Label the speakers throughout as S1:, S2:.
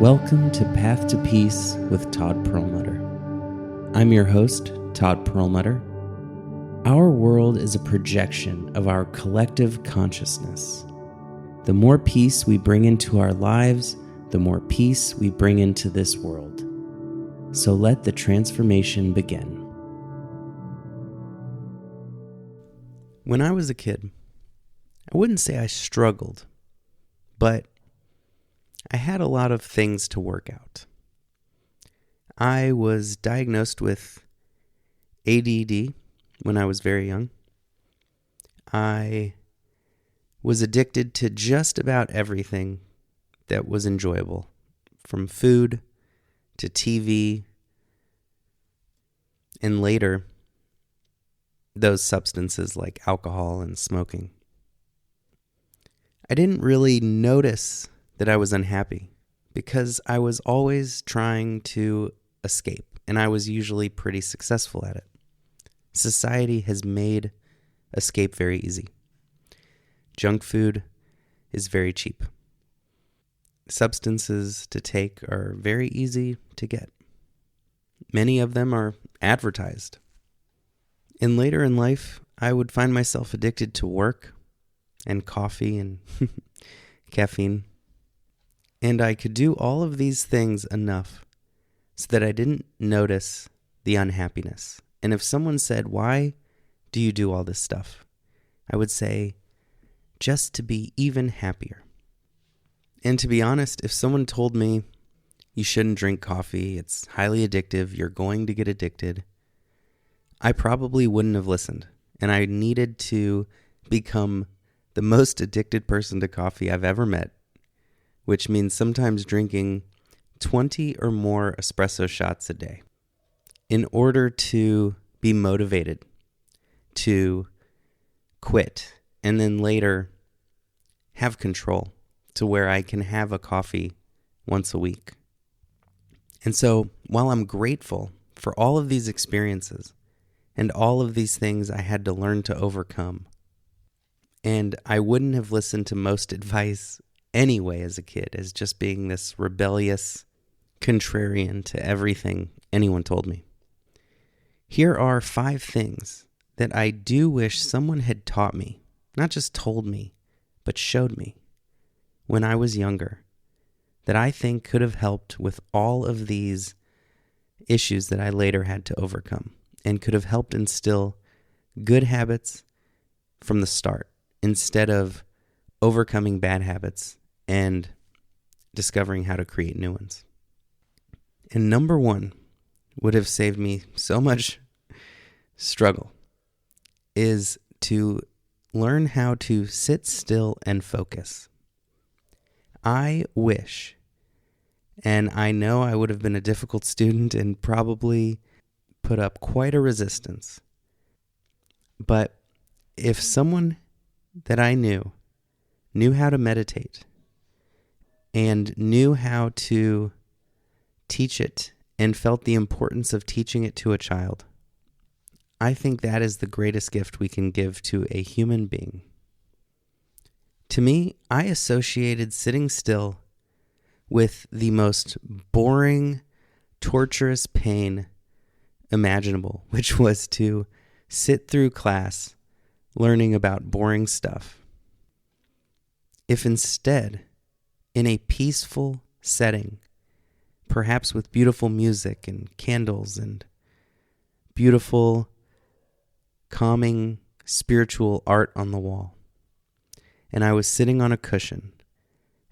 S1: Welcome to Path to Peace with Todd Perlmutter. I'm your host, Todd Perlmutter. Our world is a projection of our collective consciousness. The more peace we bring into our lives, the more peace we bring into this world. So let the transformation begin. When I was a kid, I wouldn't say I struggled, but I had a lot of things to work out. I was diagnosed with ADD when I was very young. I was addicted to just about everything that was enjoyable, from food to TV, and later, those substances like alcohol and smoking. I didn't really notice that I was unhappy because I was always trying to escape, and I was usually pretty successful at it. Society has made escape very easy. Junk food is very cheap. Substances to take are very easy to get. Many of them are advertised. And later in life, I would find myself addicted to work and coffee and caffeine. And I could do all of these things enough so that I didn't notice the unhappiness. And if someone said, "Why do you do all this stuff?" I would say, just to be even happier. And to be honest, if someone told me, "You shouldn't drink coffee, it's highly addictive, you're going to get addicted," I probably wouldn't have listened. And I needed to become the most addicted person to coffee I've ever met, which means sometimes drinking 20 or more espresso shots a day in order to be motivated to quit and then later have control to where I can have a coffee once a week. And so while I'm grateful for all of these experiences and all of these things I had to learn to overcome, and I wouldn't have listened to most advice anyway as a kid, as just being this rebellious contrarian to everything anyone told me. Here are 5 things that I do wish someone had taught me, not just told me, but showed me when I was younger, that I think could have helped with all of these issues that I later had to overcome, and could have helped instill good habits from the start instead of overcoming bad habits and discovering how to create new ones. And number 1 would have saved me so much struggle, is to learn how to sit still and focus. I wish, and I know I would have been a difficult student and probably put up quite a resistance, but if someone that I knew how to meditate and knew how to teach it and felt the importance of teaching it to a child, I think that is the greatest gift we can give to a human being. To me, I associated sitting still with the most boring, torturous pain imaginable, which was to sit through class learning about boring stuff. If instead, in a peaceful setting, perhaps with beautiful music and candles and beautiful, calming, spiritual art on the wall, and I was sitting on a cushion,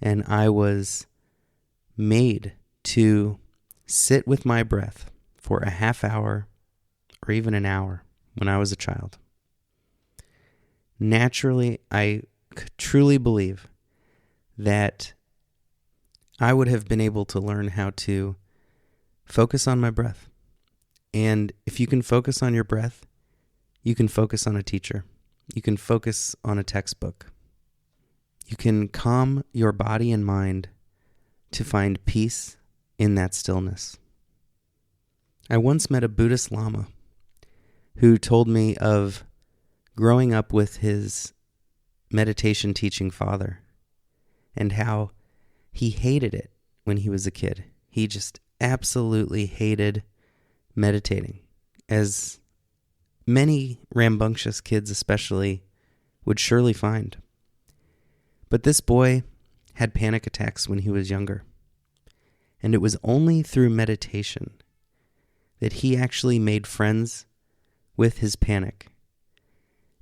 S1: and I was made to sit with my breath for a half hour or even an hour when I was a child. Naturally, I truly believe that I would have been able to learn how to focus on my breath. And if you can focus on your breath, you can focus on a teacher. You can focus on a textbook. You can calm your body and mind to find peace in that stillness. I once met a Buddhist Lama who told me of growing up with his meditation teaching father and how he hated it when he was a kid. He just absolutely hated meditating, as many rambunctious kids especially would surely find. But this boy had panic attacks when he was younger. And it was only through meditation that he actually made friends with his panic.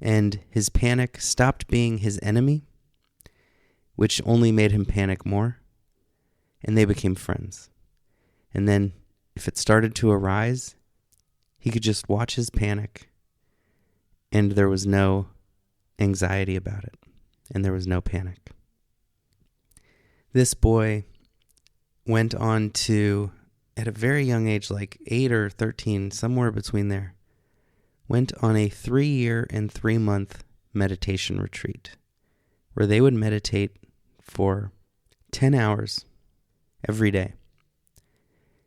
S1: And his panic stopped being his enemy, which only made him panic more. And they became friends. And then if it started to arise, he could just watch his panic, and there was no anxiety about it, and there was no panic. This boy went on to, at a very young age, like 8 or 13, somewhere between there, went on a 3-year and 3-month meditation retreat where they would meditate for 10 hours every day.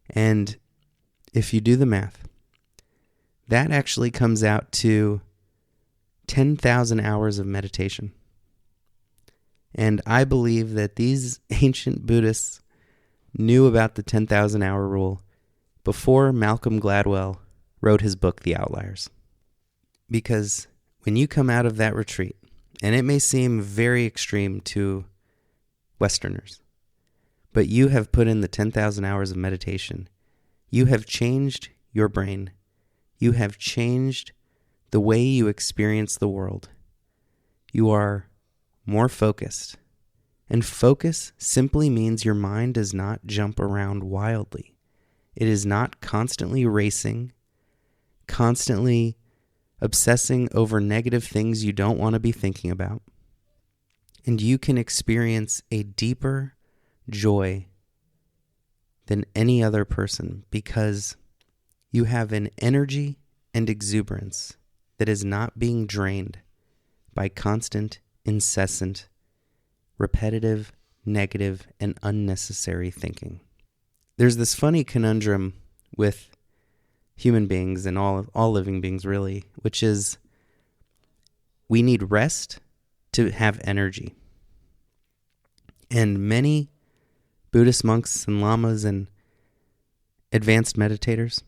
S1: And if you do the math, that actually comes out to 10,000 hours of meditation. And I believe that these ancient Buddhists knew about the 10,000 hour rule before Malcolm Gladwell wrote his book, The Outliers. Because when you come out of that retreat, and it may seem very extreme to Westerners, but you have put in the 10,000 hours of meditation, you have changed your brain. You have changed the way you experience the world. You are more focused. And focus simply means your mind does not jump around wildly. It is not constantly racing, constantly obsessing over negative things you don't want to be thinking about. And you can experience a deeper joy than any other person because you have an energy and exuberance that is not being drained by constant, incessant, repetitive, negative, and unnecessary thinking. There's this funny conundrum with human beings and all living beings really, which is we need rest to have energy. And many Buddhist monks and lamas and advanced meditators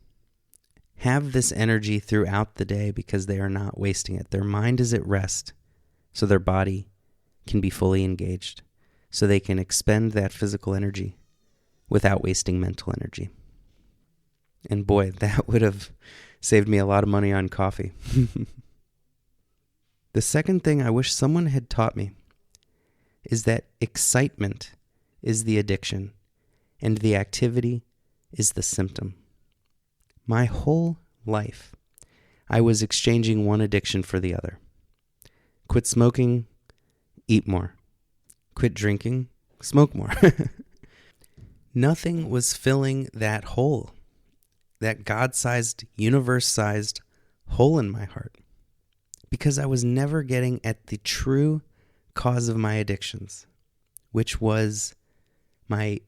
S1: have this energy throughout the day because they are not wasting it. Their mind is at rest, so their body can be fully engaged, so they can expend that physical energy without wasting mental energy. And boy, that would have saved me a lot of money on coffee. The second thing I wish someone had taught me is that excitement is the addiction and the activity is the symptom. My whole life, I was exchanging one addiction for the other. Quit smoking, eat more. Quit drinking, smoke more. Nothing was filling that hole, that God-sized, universe-sized hole in my heart, because I was never getting at the true cause of my addictions, which was my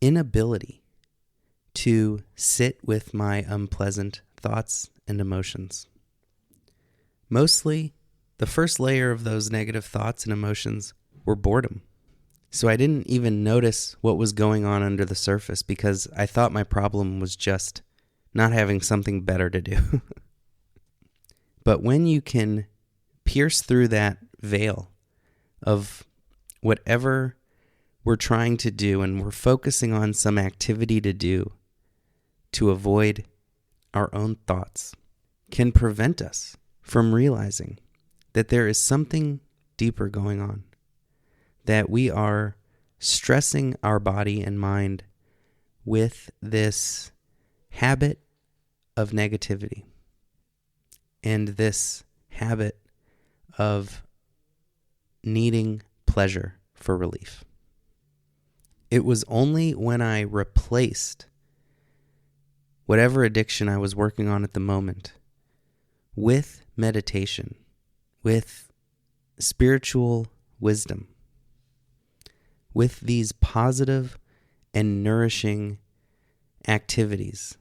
S1: inability to sit with my unpleasant thoughts and emotions. Mostly, the first layer of those negative thoughts and emotions were boredom. So I didn't even notice what was going on under the surface because I thought my problem was just not having something better to do. But when you can pierce through that veil of whatever we're trying to do and we're focusing on some activity to do to avoid our own thoughts, can prevent us from realizing that there is something deeper going on, that we are stressing our body and mind with this habit of negativity and this habit of needing pleasure for relief. It was only when I replaced whatever addiction I was working on at the moment with meditation, with spiritual wisdom, with these positive and nourishing activities,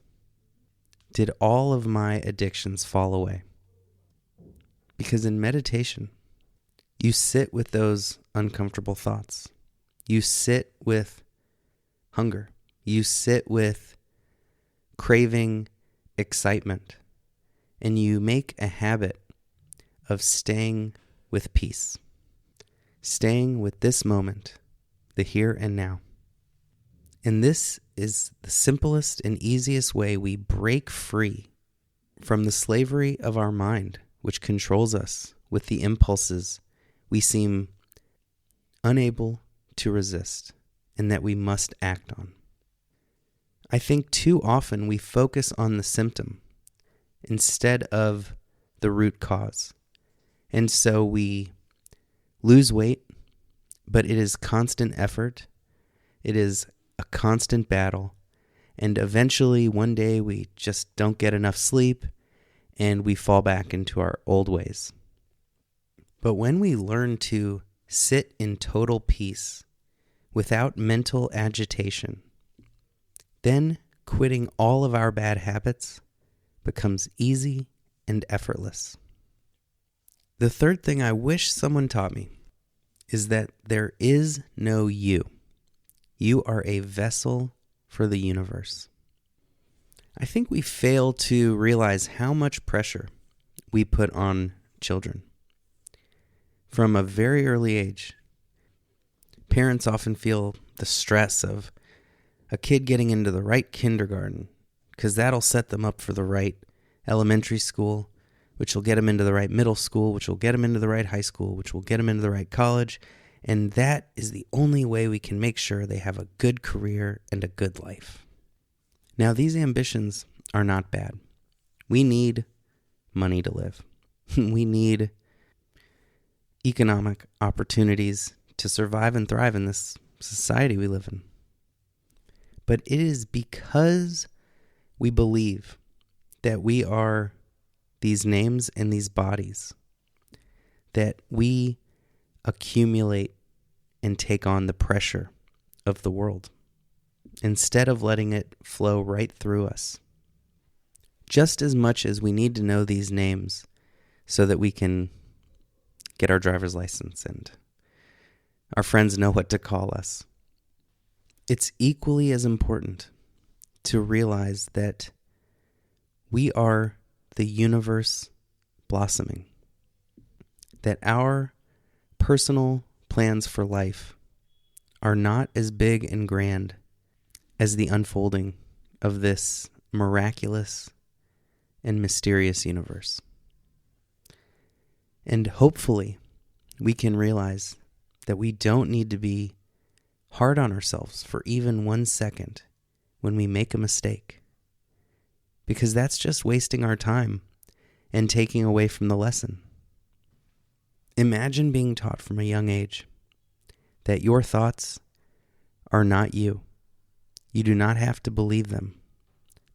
S1: did all of my addictions fall away. Because in meditation, you sit with those uncomfortable thoughts. You sit with hunger. You sit with craving excitement, and you make a habit of staying with peace, staying with this moment, the here and now. And this is the simplest and easiest way we break free from the slavery of our mind, which controls us with the impulses we seem unable to resist and that we must act on. I think too often we focus on the symptom instead of the root cause. And so we lose weight, but it is constant effort. It is a constant battle. And eventually one day we just don't get enough sleep and we fall back into our old ways. But when we learn to sit in total peace without mental agitation, then quitting all of our bad habits becomes easy and effortless. The third thing I wish someone taught me is that there is no you. You are a vessel for the universe. I think we fail to realize how much pressure we put on children. From a very early age, parents often feel the stress of a kid getting into the right kindergarten, because that'll set them up for the right elementary school, which will get them into the right middle school, which will get them into the right high school, which will get them into the right college. And that is the only way we can make sure they have a good career and a good life. Now, these ambitions are not bad. We need money to live. We need economic opportunities to survive and thrive in this society we live in. But it is because we believe that we are these names and these bodies that we accumulate and take on the pressure of the world instead of letting it flow right through us. Just as much as we need to know these names so that we can get our driver's license and our friends know what to call us, it's equally as important to realize that we are the universe blossoming, that our personal plans for life are not as big and grand as the unfolding of this miraculous and mysterious universe. And hopefully we can realize that we don't need to be hard on ourselves for even 1 second when we make a mistake, because that's just wasting our time and taking away from the lesson. Imagine being taught from a young age that your thoughts are not you. You do not have to believe them.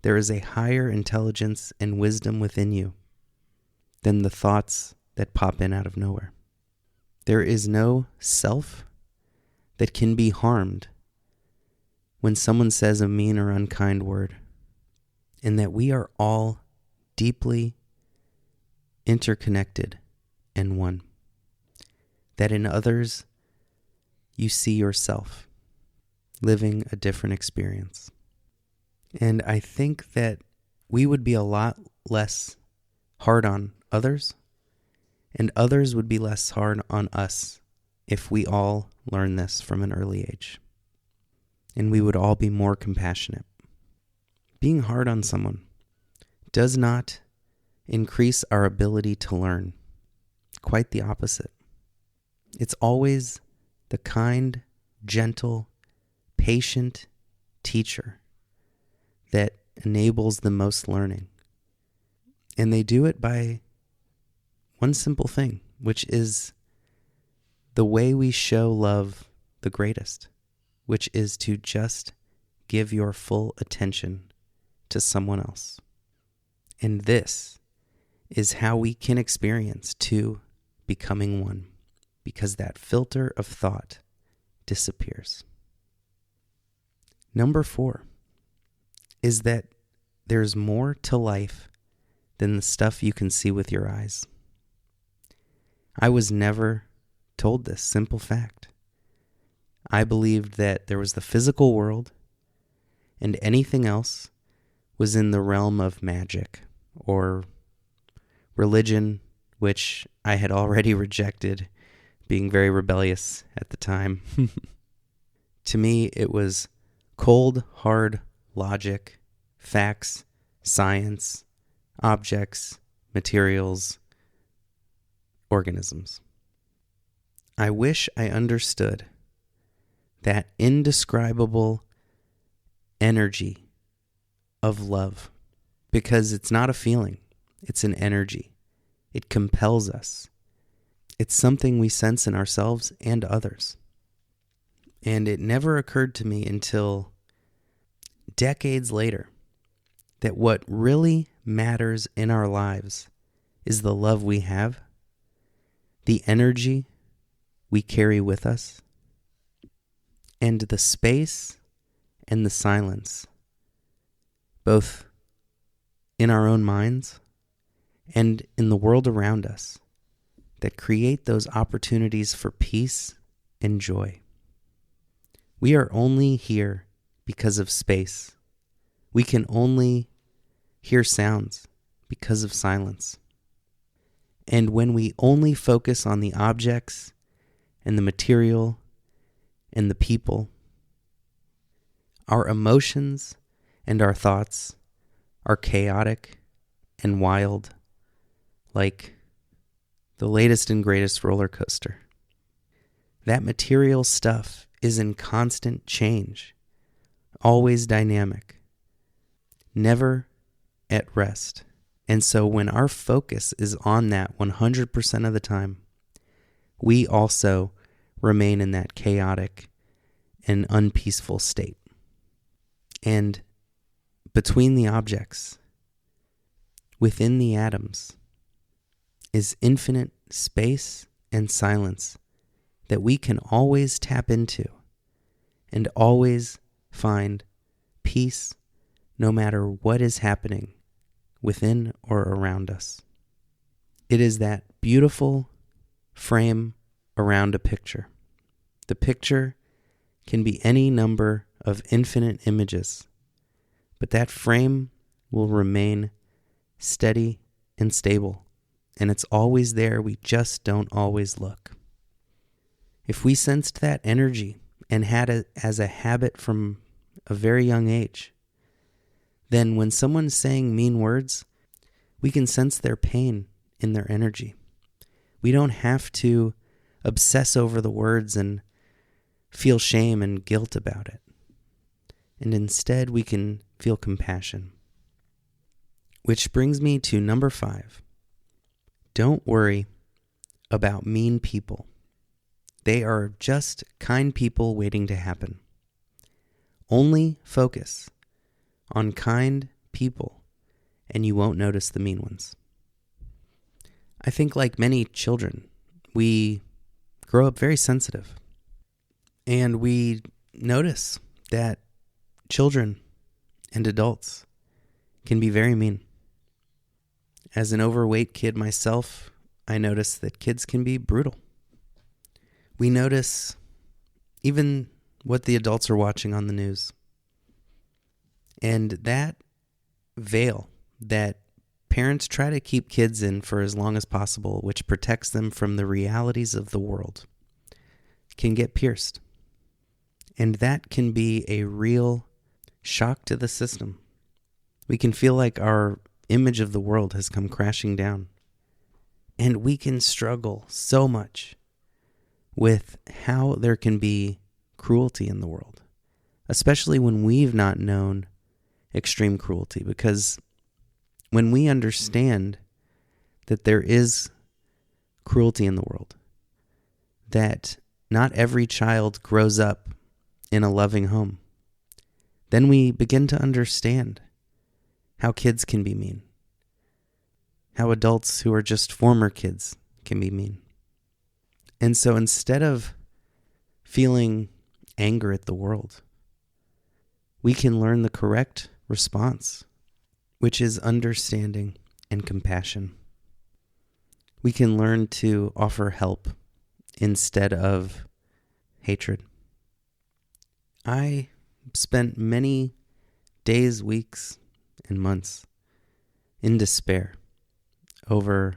S1: There is a higher intelligence and wisdom within you than the thoughts that pop in out of nowhere. There is no self that can be harmed when someone says a mean or unkind word, and that we are all deeply interconnected and one. That in others, you see yourself living a different experience. And I think that we would be a lot less hard on others, and others would be less hard on us if we all learn this from an early age. And we would all be more compassionate. Being hard on someone does not increase our ability to learn. Quite the opposite. It's always the kind, gentle, patient teacher that enables the most learning. And they do it by one simple thing, which is the way we show love the greatest, which is to just give your full attention to someone else. And this is how we can experience two becoming one, because that filter of thought disappears. Number 4 is that there's more to life than the stuff you can see with your eyes. I was never told this simple fact. I believed that there was the physical world and anything else was in the realm of magic or religion, which I had already rejected, being very rebellious at the time. To me, it was cold, hard logic, facts, science, objects, materials, organisms. I wish I understood that indescribable energy of love, because it's not a feeling, it's an energy. It compels us. It's something we sense in ourselves and others. And it never occurred to me until decades later that what really matters in our lives is the love we have, the energy we carry with us, and the space and the silence, both in our own minds and in the world around us, that create those opportunities for peace and joy. We are only here because of space. We can only hear sounds because of silence. And when we only focus on the objects and the material and the people, our emotions and our thoughts are chaotic and wild, like the latest and greatest roller coaster. That material stuff is in constant change, always dynamic, never at rest. And so when our focus is on that 100% of the time, we also remain in that chaotic and unpeaceful state. And between the objects, within the atoms, is infinite space and silence that we can always tap into and always find peace no matter what is happening within or around us. It is that beautiful frame around a picture. The picture can be any number of infinite images, but that frame will remain steady and stable, and it's always there. We just don't always look. If we sensed that energy and had it as a habit from a very young age, then when someone's saying mean words, we can sense their pain in their energy. We don't have to obsess over the words and feel shame and guilt about it. And instead, we can feel compassion. Which brings me to number 5. Don't worry about mean people. They are just kind people waiting to happen. Only focus on kind people, and you won't notice the mean ones. I think like many children, we grow up very sensitive, and we notice that children and adults can be very mean. As an overweight kid myself, I notice that kids can be brutal. We notice even what the adults are watching on the news. And that veil that parents try to keep kids in for as long as possible, which protects them from the realities of the world, can get pierced. And that can be a real shock to the system. We can feel like our image of the world has come crashing down. And we can struggle so much with how there can be cruelty in the world, especially when we've not known extreme cruelty. Because when we understand that there is cruelty in the world, that not every child grows up in a loving home, then we begin to understand how kids can be mean, how adults who are just former kids can be mean. And so instead of feeling anger at the world, we can learn the correct response, which is understanding and compassion. We can learn to offer help instead of hatred. I spent many days, weeks, and months in despair over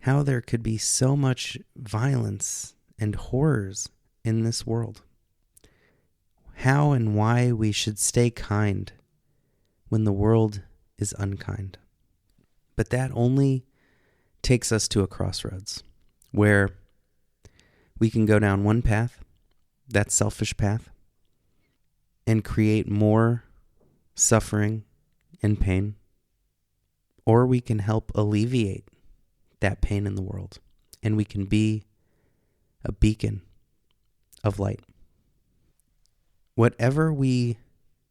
S1: how there could be so much violence and horrors in this world. How and why we should stay kind when the world is unkind. But that only takes us to a crossroads where we can go down one path, that selfish path, and create more suffering and pain, or we can help alleviate that pain in the world, and we can be a beacon of light. Whatever we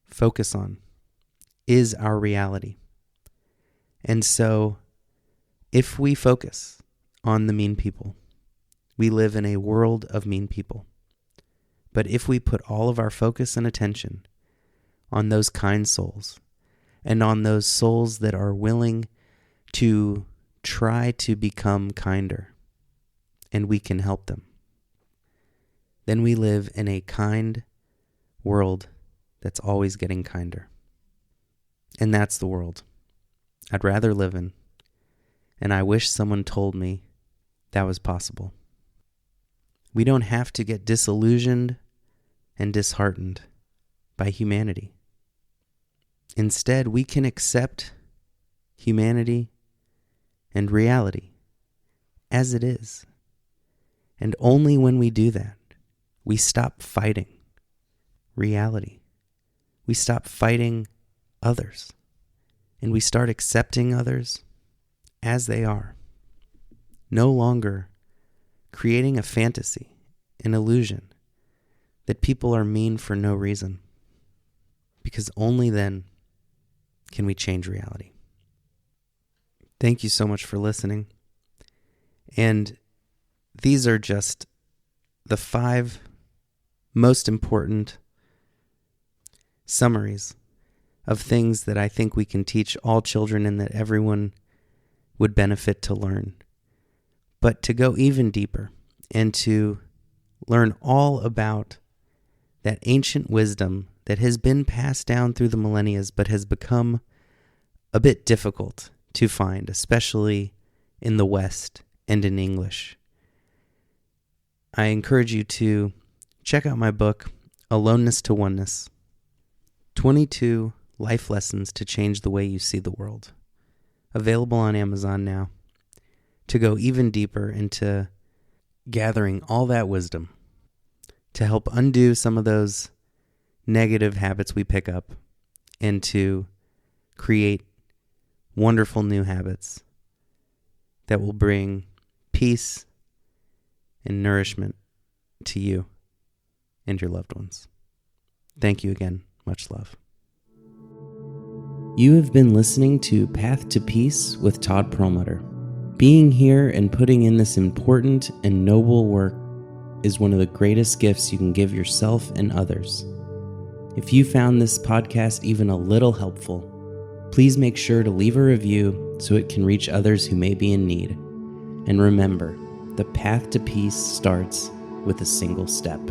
S1: focus on is our reality. And so, if we focus on the mean people, we live in a world of mean people. But if we put all of our focus and attention on those kind souls, and on those souls that are willing to try to become kinder, and we can help them, then we live in a kind world that's always getting kinder. And that's the world I'd rather live in, and I wish someone told me that was possible. We don't have to get disillusioned and disheartened by humanity. Instead, we can accept humanity and reality as it is. And only when we do that, we stop fighting reality. We stop fighting others. And we start accepting others as they are. No longer creating a fantasy, an illusion that people are mean for no reason. Because only then can we change reality. Thank you so much for listening. And these are just the 5 most important summaries of things that I think we can teach all children and that everyone would benefit to learn. But to go even deeper and to learn all about that ancient wisdom that has been passed down through the millennia but has become a bit difficult to find, especially in the West and in English. I encourage you to check out my book, Aloneness to Oneness, 22 Life Lessons to Change the Way You See the World. Available on Amazon now, to go even deeper into gathering all that wisdom to help undo some of those negative habits we pick up and to create wonderful new habits that will bring peace and nourishment to you and your loved ones. Thank you again. Much love. You have been listening to Path to Peace with Todd Perlmutter. Being here and putting in this important and noble work is one of the greatest gifts you can give yourself and others. If you found this podcast even a little helpful, please make sure to leave a review so it can reach others who may be in need. And remember, the path to peace starts with a single step.